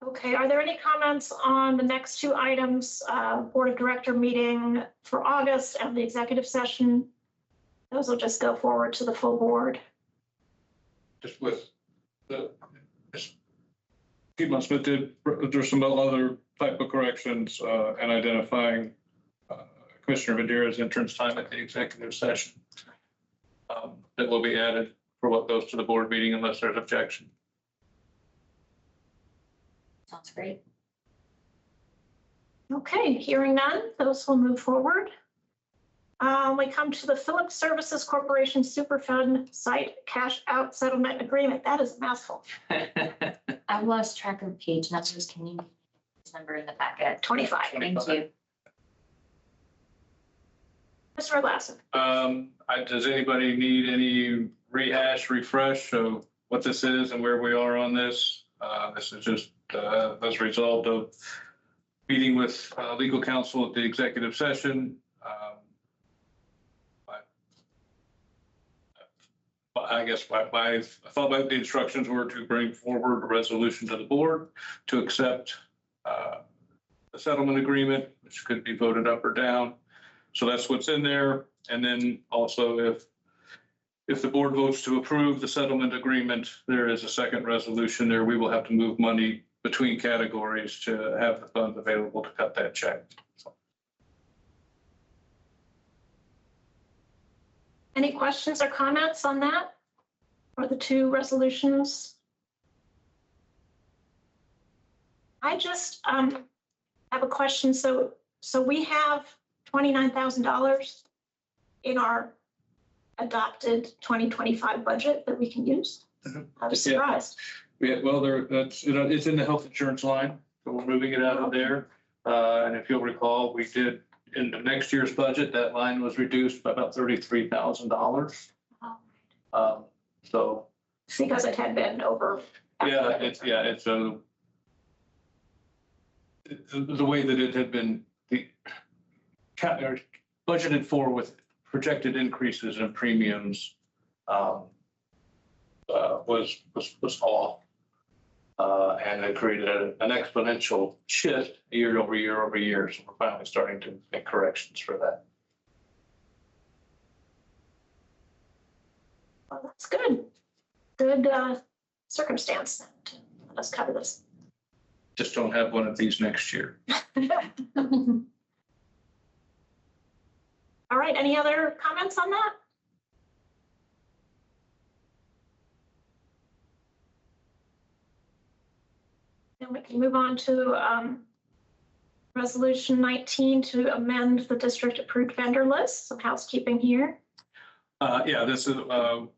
Okay, are there any comments on the next two items, Board of Director meeting for August and the executive session? Those will just go forward to the full board. Just with the, Piedmont Smith there's some other type of corrections and identifying Commissioner Vadera's entrance time at the executive session that will be added for what goes to the board meeting unless there's objection. Sounds great. Okay, hearing none, those will move forward. We come to the Phillips Services Corporation Superfund Site Cash Out Settlement Agreement. That is a mouthful. I've lost track of page numbers. Can you this number in the packet? 25. Thank you. Mr. Lassen. Does anybody need any refresh of what this is and where we are on this? This is just as a result of meeting with legal counsel at the executive session. I guess I thought the instructions were to bring forward a resolution to the board to accept the settlement agreement, which could be voted up or down. So that's what's in there. And then also if the board votes to approve the settlement agreement, there is a second resolution there. We will have to move money between categories to have the funds available to cut that check. So. Any questions or comments on that or the two resolutions? I just have a question. So we have $29,000 in our adopted 2025 budget that we can use. I was surprised. Yeah, well, it's in the health insurance line, so we're moving it out of there. And if you'll recall, we did in the next year's budget, that line was reduced by about $33,000. So It's because it had been over. Yeah, it's the way that it had been budgeted for with projected increases in premiums was off. And it created an exponential shift year over year over year. So we're finally starting to make corrections for that. Well, that's good. Good circumstance then to let us cover this. Just don't have one of these next year. All right, any other comments on that? Then we can move on to Resolution 19 to amend the district approved vendor list. Some housekeeping here. Yeah, this is,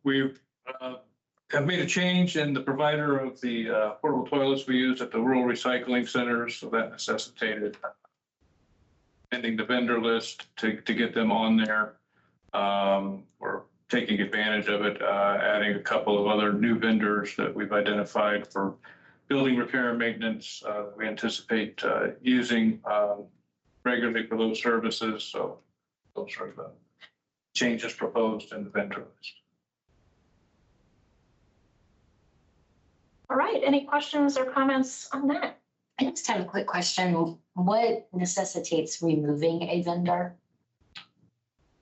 we have made a change in the provider of the portable toilets we use at the rural recycling centers. So that necessitated ending the vendor list to get them on there. We're taking advantage of it, adding a couple of other new vendors that we've identified for building repair and maintenance. We anticipate using regularly for those services. So those are the changes proposed in the vendor list. All right, any questions or comments on that? I just have a quick question. What necessitates removing a vendor?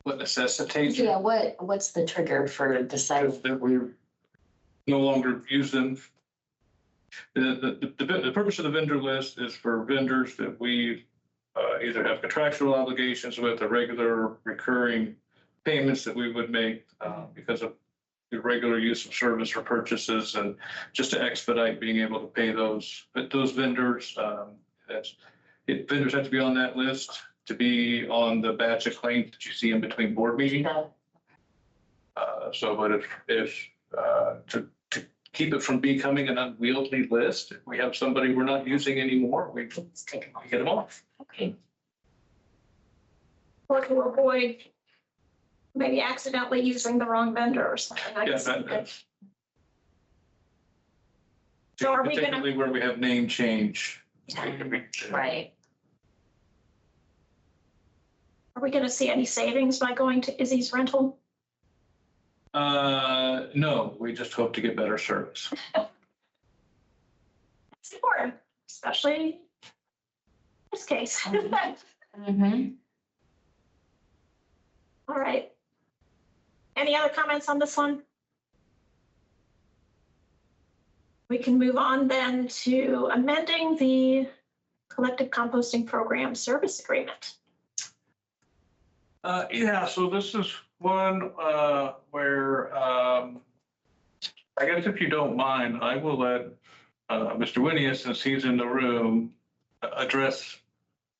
What necessitates? Yeah, what's the trigger for deciding? That we no longer use them. The purpose of the vendor list is for vendors that we either have contractual obligations with or regular recurring payments that we would make because of the regular use of service or purchases, and just to expedite being able to pay those vendors. Vendors have to be on that list to be on the batch of claims that you see in between board meetings. But if to keep it from becoming an unwieldy list, if we have somebody we're not using anymore, we get them off. Okay. Or to avoid maybe accidentally using the wrong vendor or something. So are we going particularly where we have name change? Right. Are we going to see any savings by going to Izzy's rental? No, we just hope to get better service. It's important. especially this case. Mhm. All right. Any other comments on this one? We can move on then to amending the collective composting program service agreement. Yeah, so this is one where I guess if you don't mind, I will let Mr. Winnie, since he's in the room, address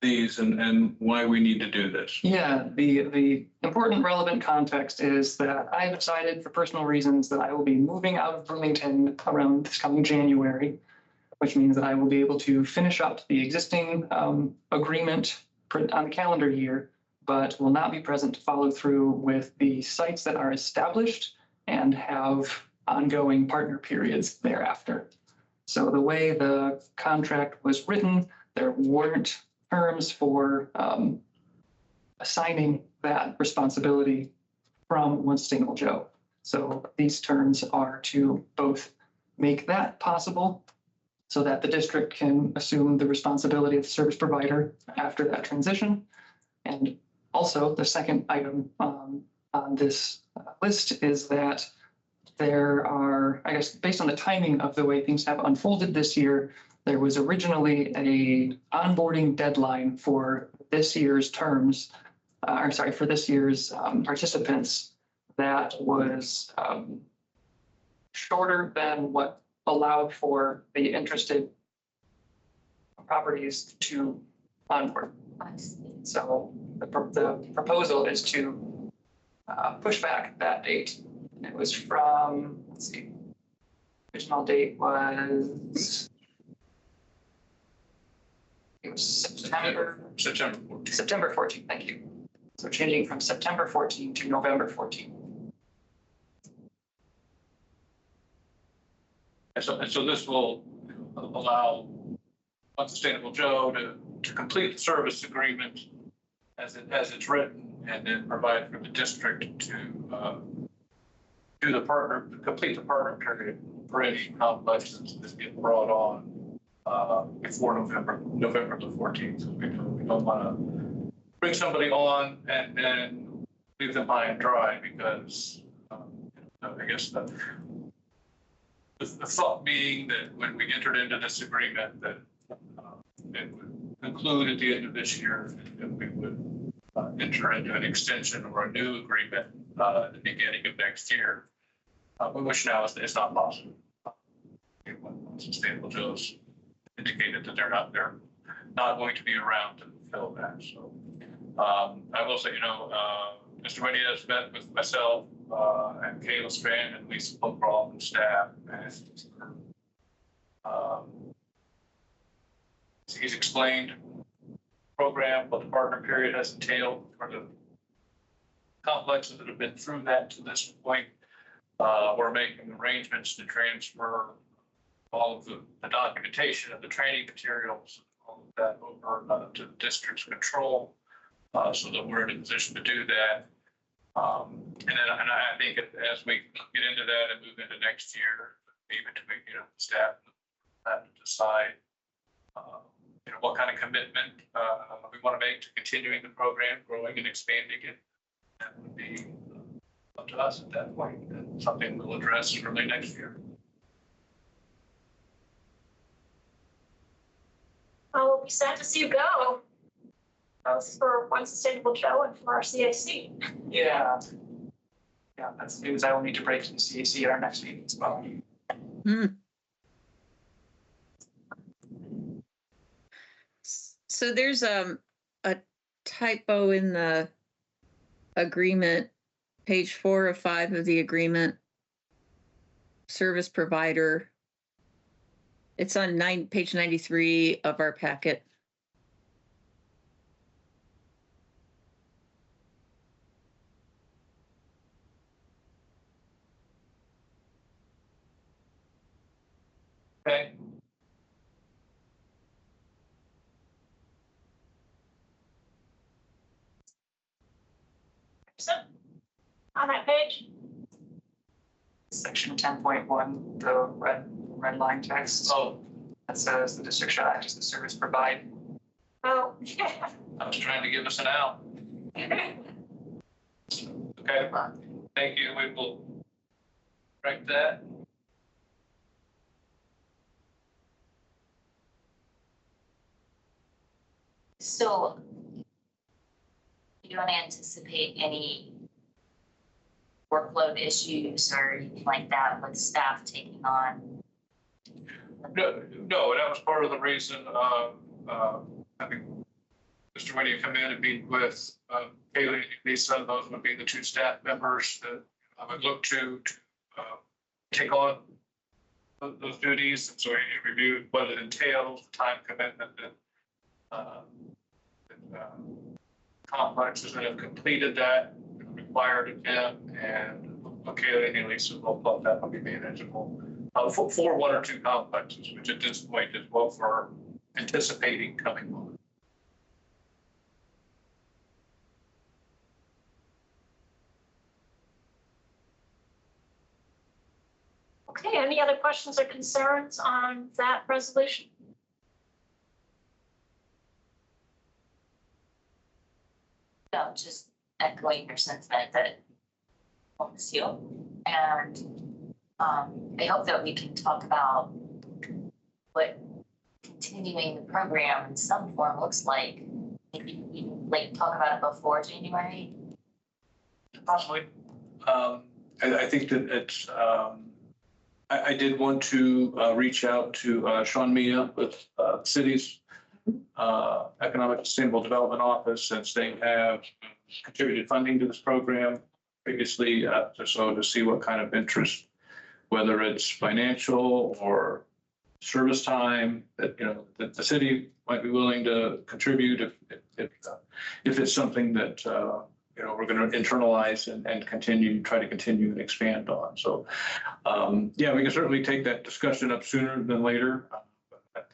these and why we need to do this. Yeah, the important relevant context is that I have decided for personal reasons that I will be moving out of Bloomington around this coming January, which means that I will be able to finish up the existing agreement on the calendar year, but will not be present to follow through with the sites that are established and have ongoing partner periods thereafter. So the way the contract was written, there weren't terms for assigning that responsibility from One Sustainable Joe. So these terms are to both make that possible so that the district can assume the responsibility of the service provider after that transition. And also the second item on this list is that there are, I guess, based on the timing of the way things have unfolded this year, there was originally a onboarding deadline for this year's terms, for this year's participants that was shorter than what allowed for the interested properties to onboard. So the proposal is to push back that date. It was from, let's see, original date was, it was September 14th. September 14th, thank you. So changing from September 14 to November 14. And so this will allow One Sustainable Joe to complete the service agreement as it's written, and then provide for the district to complete the partner period for any complexes that get brought on before November the 14th. We don't want to bring somebody on and then leave them high and dry because I guess the thought being that when we entered into this agreement that it would conclude at the end of this year, and we would enter into an extension or a new agreement at the beginning of next year, which now is not possible. Sustainable Joe's indicated that they're not going to be around to fill that. So I will say, Mr. Winnie has met with myself and Kayla Strand and Lisa Pumperall and staff, and he's explained program, what the partner period has entailed for the complexes that have been through that to this point. We're making arrangements to transfer all of the documentation of the training materials, all of that over to the district's control, so that we're in a position to do that. And I think as we get into that and move into next year, even between staff have to decide what kind of commitment we want to make to continuing the program, growing and expanding it. That would be up to us at that point, and something we'll address early next year. We'll be sad to see you go, both for One Sustainable Joe and for our CAC. Yeah. Yeah, that's news I will need to break to the CAC at our next meeting as well. So there's a typo in the agreement, page 4 of 5 of the agreement. Service provider. It's on page 93 of our packet. Okay. So, on that page, Section 10.1, the red line text. Oh, that says the district shall act as the service provider. Oh, yeah. I was trying to give us an out. Okay, thank you. We will correct that. So you don't anticipate any workload issues or anything like that with staff taking on? No, that was part of the reason, having Mr. Winnie come in and meet with, Haley and Lisa. Those would be the two staff members that I would look to take on those duties. And so he reviewed what it entails, the time commitment that complexes that have completed that required of them, and Haley and Lisa both thought that would be manageable for one or two complexes, which at this point is what we're anticipating coming on. Okay, any other questions or concerns on that resolution? No, just echoing your sentiment that I miss you. And I hope that we can talk about what continuing the program in some form looks like. Maybe even like talk about it before January. Possibly. I think that it's, I did want to reach out to Sean Mia with city's Economic Sustainable Development Office, since they have contributed funding to this program previously, so to see what kind of interest, whether it's financial or service time, that, you know, that the city might be willing to contribute if it's something that, you know, we're going to internalize and try to continue and expand on. So, yeah, we can certainly take that discussion up sooner than later.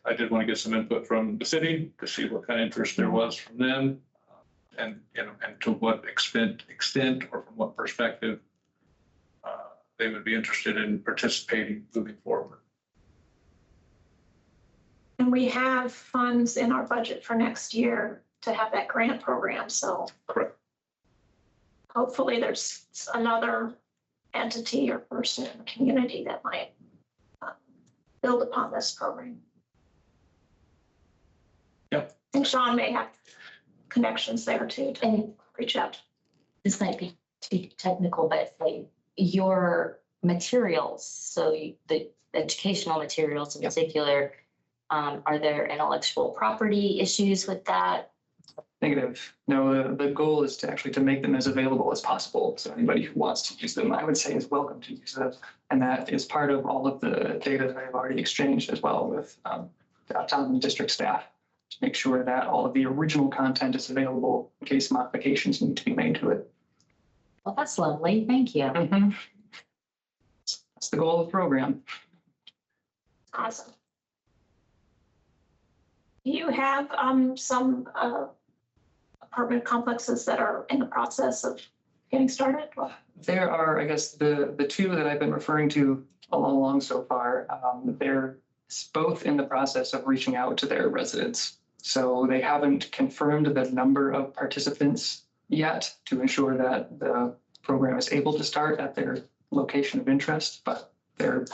I did want to get some input from the city to see what kind of interest there was from them, and, you know, and to what extent or from what perspective they would be interested in participating moving forward. And we have funds in our budget for next year to have that grant program, so. Correct. Hopefully there's another entity or person in the community that might build upon this program. Yep. And Sean may have connections there too to reach out. This might be too technical, but like your materials, so the educational materials in particular, are there intellectual property issues with that? Negative. No, the goal is to actually to make them as available as possible. So anybody who wants to use them, I would say, is welcome to use them. And that is part of all of the data that I've already exchanged as well with the autonomous district staff, to make sure that all of the original content is available in case modifications need to be made to it. Well, that's lovely. Thank you. That's the goal of the program. Awesome. Do you have some apartment complexes that are in the process of getting started? There are, I guess, the two that I've been referring to all along so far, they're both in the process of reaching out to their residents. So they haven't confirmed the number of participants yet to ensure that the program is able to start at their location of interest, but they're,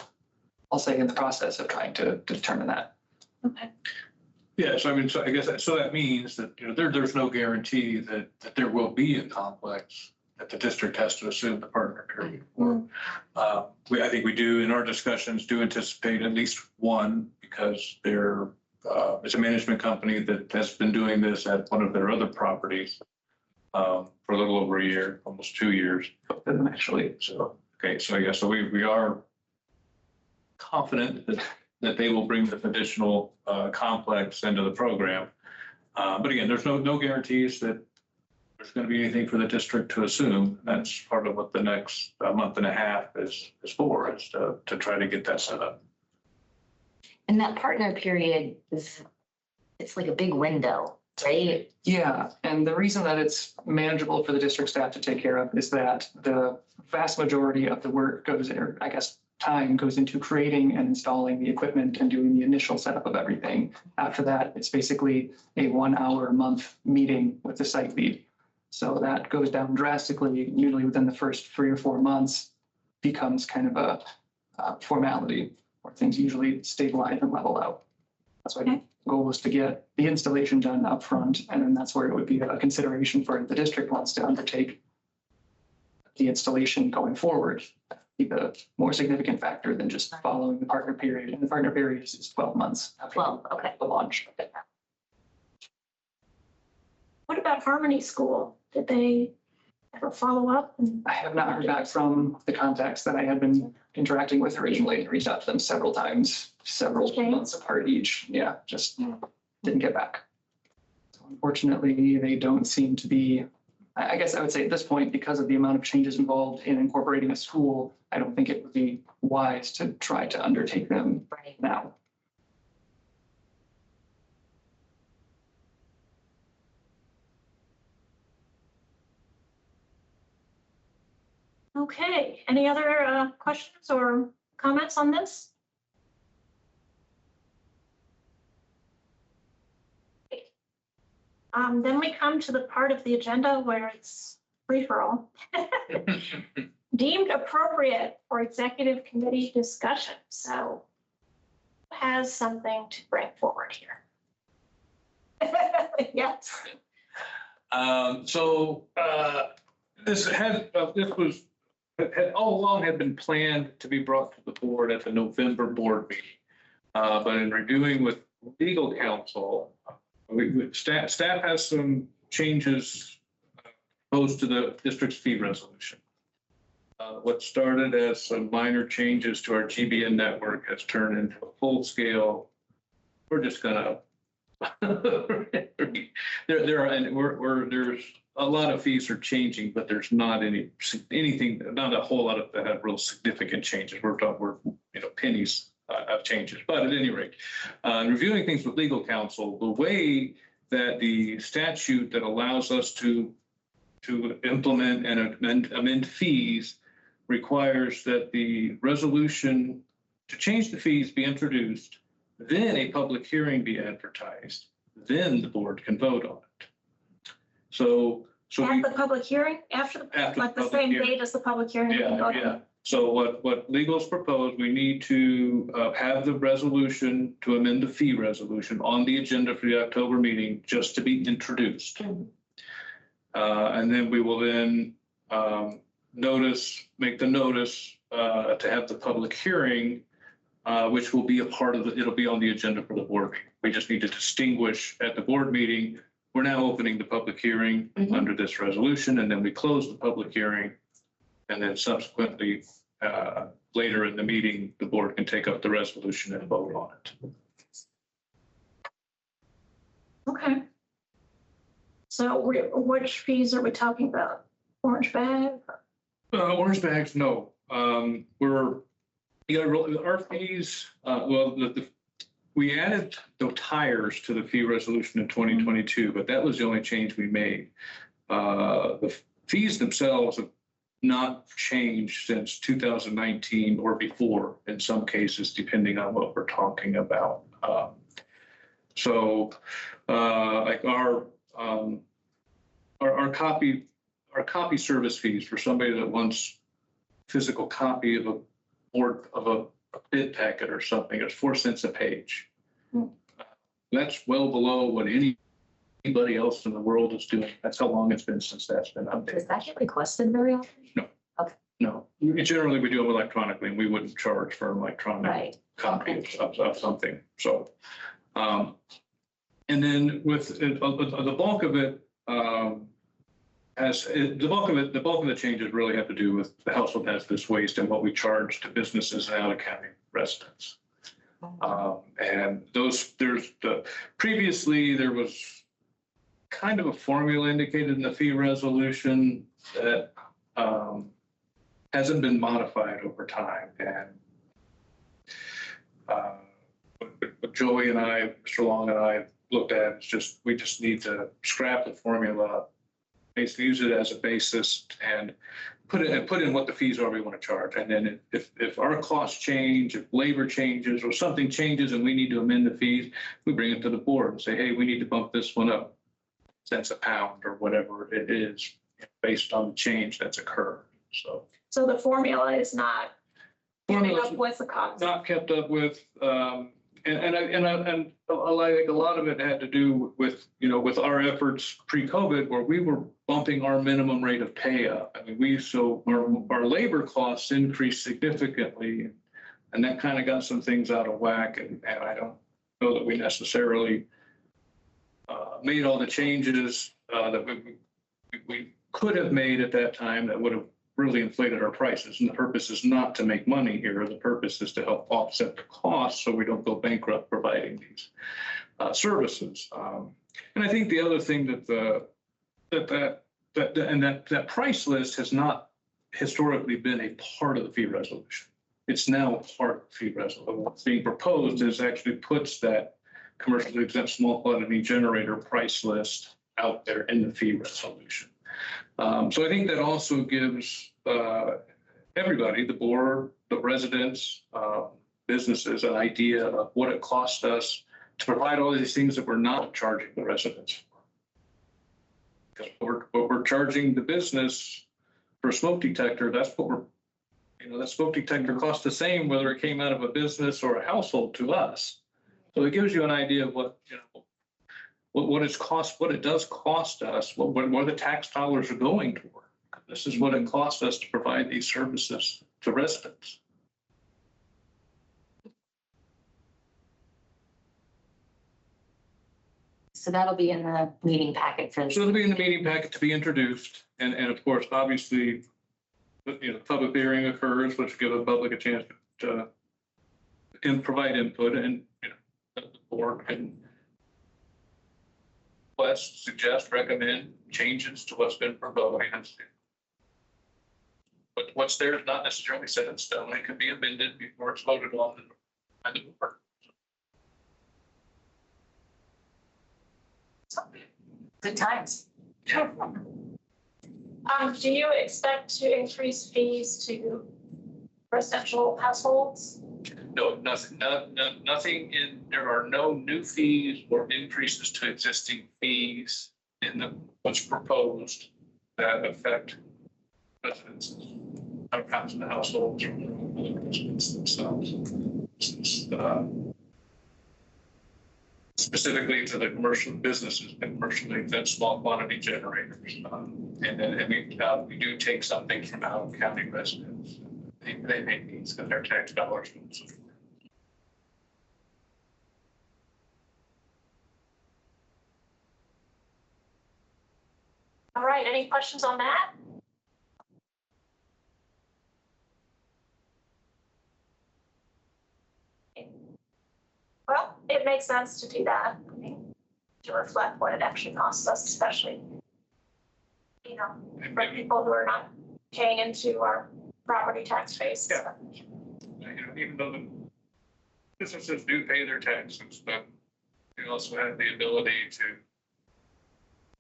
I'll say, in the process of trying to determine that. Okay. Yeah, so I mean, so I guess so that means that, you know, there's no guarantee that there will be a complex that the district has to assume the partner period for. I think we do, in our discussions, do anticipate at least one, because there is a management company that has been doing this at one of their other properties for a little over a year, almost 2 years. Actually, So, okay, so I guess, so we are confident that they will bring this additional complex into the program. But again, there's no guarantees that there's going to be anything for the district to assume. That's part of what the next month and a half is for, is to try to get that set up. And that partner period is, it's like a big window, right? yeah, and the reason that it's manageable for the district staff to take care of is that the vast majority of the work goes in, or I guess time goes into creating and installing the equipment and doing the initial setup of everything. After that, it's basically a 1 hour a month meeting with the site lead. So that goes down drastically, usually within the first 3 or 4 months, becomes kind of a formality where things usually stabilize and level out. That's why the goal was to get the installation done upfront, and then that's where it would be a consideration for the district wants to undertake the installation going forward. Be the more significant factor than just following the partner period. And the partner period is 12 months after Well, okay. the launch. What about Harmony School? Did they ever follow up? I have not heard back from the contacts that I had been interacting with originally. Reached out to them several times, several Okay. months apart each. Yeah, just didn't get back. So unfortunately, they don't seem to be, I guess I would say at this point, because of the amount of changes involved in incorporating a school, I don't think it would be wise to try to undertake them Right. now. Okay, any other questions or comments on this? Then we come to the part of the agenda where it's free for all. Deemed appropriate for executive committee discussion. So who has something to bring forward here? Yes. This was, had all along had been planned to be brought to the board at the November board meeting. But in reviewing with legal counsel, staff has some changes proposed to the district's fee resolution. What started as some minor changes to our GBN network has turned into a full scale. We're just gonna, there's a lot of fees are changing, but there's not anything, not a whole lot of that have real significant changes. We're pennies of changes. But at any rate, reviewing things with legal counsel, the way that the statute that allows us to implement and amend fees requires that the resolution to change the fees be introduced, then a public hearing be advertised, then the board can vote on it. So At the public hearing, after like the public same hearing. date as the public hearing? Yeah. So what legal's proposed, we need to have the resolution to amend the fee resolution on the agenda for the October meeting just to be introduced. Mhm. And then we will then make the notice to have the public hearing, which will be a part of it'll be on the agenda for the board meeting. We just need to distinguish at the board meeting, we're now opening the public hearing under this resolution, and then we close the public hearing. And then subsequently, later in the meeting, the board can take up the resolution and vote on it. Okay. So which fees are we talking about? Orange bag? Orange bags, no. Our fees, we added the tires to the fee resolution in 2022, but that was the only change we made. The fees themselves have not changed since 2019 or before, in some cases, depending on what we're talking about. Like our copy service fees for somebody that wants physical copy of a bid packet or something, it's 4 cents a page. That's well below what anybody else in the world is doing. That's how long it's been since that's been updated. Does that get requested very often? No, generally we do them electronically, and we wouldn't charge for an electronic Right. copy of something. So, and then with the bulk of it, the bulk of the changes really have to do with the household hazardous waste and what we charge to businesses and out of county residents. And previously there was kind of a formula indicated in the fee resolution that hasn't been modified over time. And what Joey and I, Mr. Long and I looked at is we just need to scrap the formula, basically use it as a basis and put in what the fees are we want to charge. And then if our costs change, if labor changes or something changes and we need to amend the fees, we bring it to the board and say, hey, we need to bump this one up cents a pound or whatever it is based on the change that's occurred. So So the formula is not keeping up with the cost. not kept up with, and I think a lot of it had to do with, with our efforts pre-COVID, where we were bumping our minimum rate of pay up. I mean, our labor costs increased significantly, and that kind of got some things out of whack. And I don't know that we necessarily made all the changes that we could have made at that time that would have really inflated our prices. And the purpose is not to make money here. The purpose is to help offset the costs so we don't go bankrupt providing these services. And I think the other thing that price list has not historically been a part of the fee resolution. It's now a part of the fee resolution. What's being proposed is actually puts that commercially exempt small quantity generator price list out there in the fee resolution. So I think that also gives everybody, the board, the residents, businesses, an idea of what it costs us to provide all these things that we're not charging the residents for. Because what we're charging the business for a smoke detector, that's what that smoke detector costs the same whether it came out of a business or a household to us. So it gives you an idea of what it does cost us, where the tax dollars are going toward. This is what it costs us to provide these services to residents. So that'll be in the meeting packet for. So it'll be in the meeting packet to be introduced, and of course, obviously, public hearing occurs, which give the public a chance to provide input, and the board can request, suggest, recommend changes to what's been proposed. But what's there is not necessarily set in stone. It can be amended before it's voted on by the board. Good times. Do you expect to increase fees to residential households? No, nothing. Nothing in. There are no new fees or increases to existing fees in what's proposed that affect residents, outcomes in the households, or residents themselves. Specifically to the commercial businesses and commercially exempt small quantity generators. And then we do take something from out of county residents. They make these because their tax dollars. All right, any questions on that? Well, it makes sense to do that, to reflect what it actually costs us, especially, for people who are not paying into our property tax base. Yeah. Even though the businesses do pay their taxes, but we also have the ability to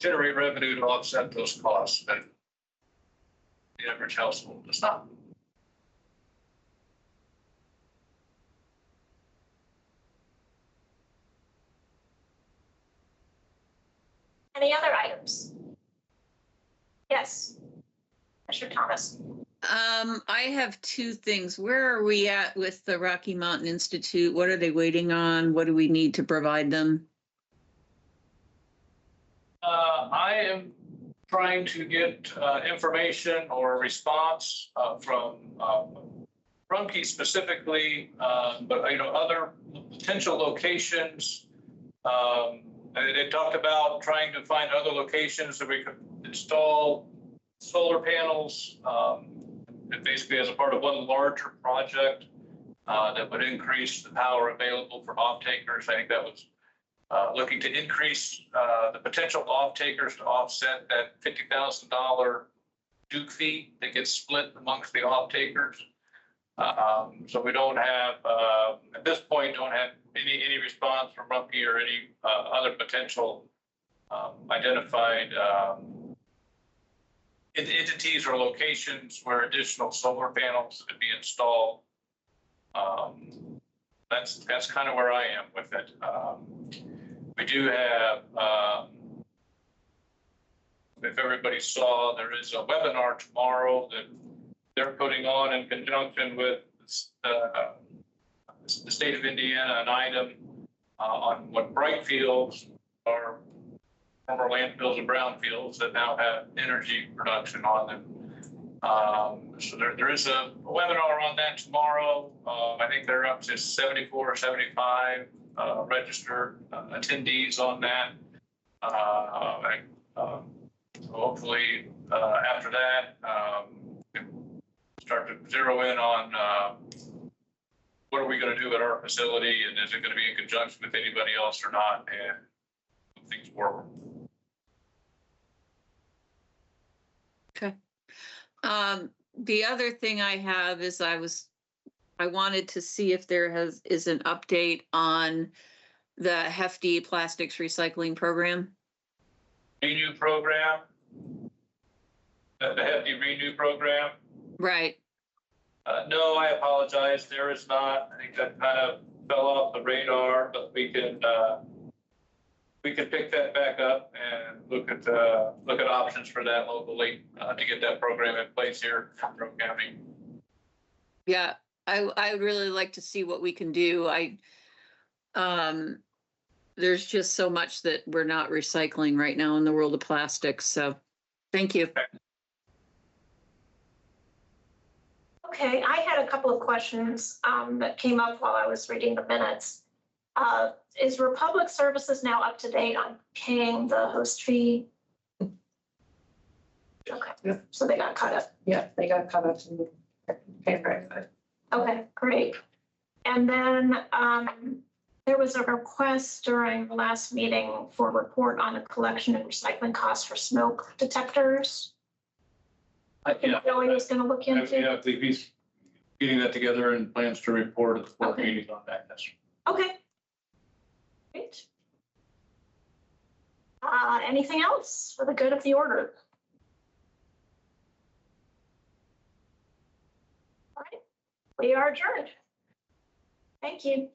generate revenue to offset those costs that the average household does not. Any other items? Yes, Mr. Thomas. I have two things. Where are we at with the Rocky Mountain Institute? What are they waiting on? What do we need to provide them? I am trying to get information or a response from Rumpke specifically, but other potential locations. They talked about trying to find other locations that we could install solar panels, basically as a part of one larger project that would increase the power available for off-takers. I think that was looking to increase the potential off-takers to offset that $50,000 Duke fee that gets split amongst the off-takers. So we don't have, at this point, don't have any response from Rumpke or any other potential identified entities or locations where additional solar panels could be installed. That's kind of where I am with it. We do have, if everybody saw, there is a webinar tomorrow that they're putting on in conjunction with the state of Indiana, an item on what bright fields are former landfills and brownfields that now have energy production on them. So there is a webinar on that tomorrow. I think they're up to 74 or 75 registered attendees on that. So hopefully after that, start to zero in on what are we going to do at our facility, and is it going to be in conjunction with anybody else or not, and move things forward. Okay. The other thing I have is I wanted to see if there is an update on the Hefty plastics recycling program. Renew program, the Hefty Renew program. Right. No, I apologize. There is not. I think that kind of fell off the radar, but we can pick that back up and look at options for that locally to get that program in place here in Monroe County. Yeah, I would really like to see what we can do. There's just so much that we're not recycling right now in the world of plastics. So thank you. Okay, I had a couple of questions that came up while I was reading the minutes. Is Republic Services now up to date on paying the host fee? Okay, Yep. so they got caught up. Yeah, they got cut up and paid very good. Okay, great. And then there was a request during the last meeting for a report on the collection and recycling costs for smoke detectors. Yeah, Billy was going to look into. yeah, I think he's getting that together and plans to report at the board Okay. meeting on that. Yes. Okay. Great. Anything else for the good of the order? All right, we are adjourned. Thank you.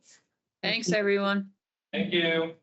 Thanks, everyone. Thank you.